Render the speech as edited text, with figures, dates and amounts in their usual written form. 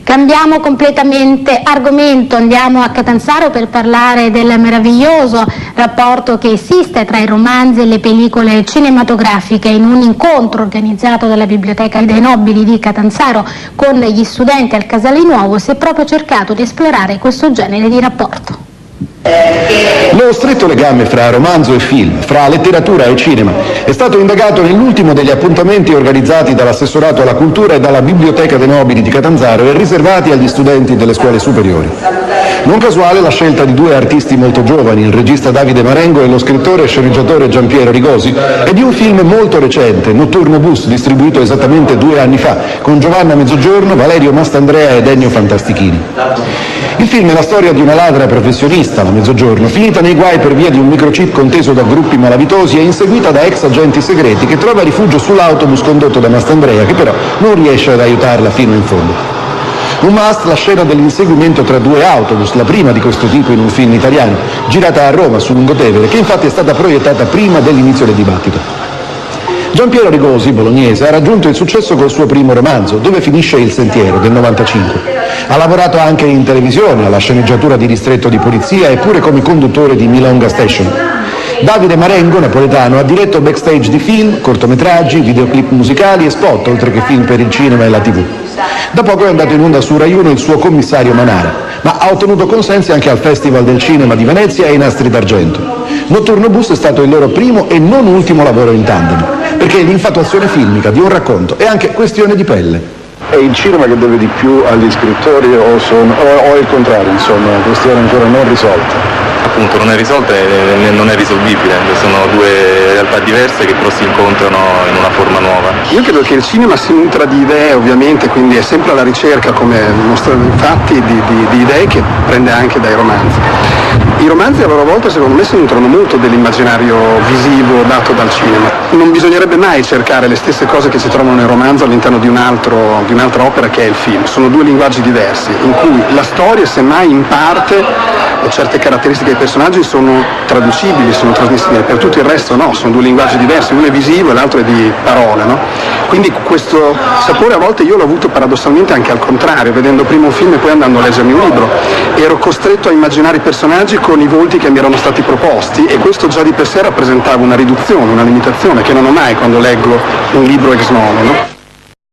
Cambiamo completamente argomento, andiamo a Catanzaro per parlare del meraviglioso rapporto che esiste tra i romanzi e le pellicole cinematografiche. In un incontro organizzato dalla Biblioteca dei Nobili di Catanzaro con gli studenti al Casale Nuovo si è proprio cercato di esplorare questo genere di rapporto. Lo stretto legame fra romanzo e film, fra letteratura e cinema, è stato indagato nell'ultimo degli appuntamenti organizzati dall'Assessorato alla Cultura e dalla Biblioteca dei Nobili di Catanzaro e riservati agli studenti delle scuole superiori. Non casuale la scelta di due artisti molto giovani, il regista Davide Marengo e lo scrittore e sceneggiatore Giampiero Rigosi, e di un film molto recente, Notturno Bus, distribuito esattamente 2 anni fa, con Giovanna Mezzogiorno, Valerio Mastandrea ed Ennio Fantastichini. Il film è la storia di una ladra professionista, la Mezzogiorno, finita nei guai per via di un microchip conteso da gruppi malavitosi e inseguita da ex agenti segreti, che trova rifugio sull'autobus condotto da Mastandrea, che però non riesce ad aiutarla fino in fondo. Un must la scena dell'inseguimento tra 2 autobus, la prima di questo tipo in un film italiano, girata a Roma su Lungotevere, che infatti è stata proiettata prima dell'inizio del dibattito. Giampiero Rigosi, bolognese, ha raggiunto il successo col suo primo romanzo, Dove finisce il sentiero, del 95. Ha lavorato anche in televisione, alla sceneggiatura di Distretto di Polizia e pure come conduttore di Milonga Station. Davide Marengo, napoletano, ha diretto backstage di film, cortometraggi, videoclip musicali e spot, oltre che film per il cinema e la TV. Da poco è andato in onda su Rai 1 il suo Commissario Manara, ma ha ottenuto consensi anche al Festival del Cinema di Venezia e ai Nastri d'Argento. Notturno Bus è stato il loro primo e non ultimo lavoro in tandem, perché l'infatuazione filmica di un racconto è anche questione di pelle. È il cinema che deve di più agli scrittori o il contrario, insomma, una questione ancora non risolta? Appunto non è risolta e non è risolvibile, sono 2 realtà diverse che però si incontrano in una forma nuova. Io credo che il cinema si nutra di idee, ovviamente, quindi è sempre alla ricerca, come mostrano i fatti, di idee che prende anche dai romanzi. I romanzi a loro volta secondo me si nutrono molto dell'immaginario visivo dato dal cinema. Non bisognerebbe mai cercare le stesse cose che si trovano nel romanzo all'interno di un'altra opera che è il film. Sono 2 linguaggi diversi, in cui la storia semmai in parte o certe caratteristiche dei personaggi sono traducibili, sono trasmissibili, per tutto il resto no, sono 2 linguaggi diversi, uno è visivo e l'altro è di parole, no? Quindi questo sapore a volte io l'ho avuto paradossalmente anche al contrario, vedendo prima un film e poi andando a leggermi un libro. Ero costretto a immaginare i personaggi con i volti che mi erano stati proposti e questo già di per sé rappresentava una riduzione, una limitazione che non ho mai quando leggo un libro ex novo, no?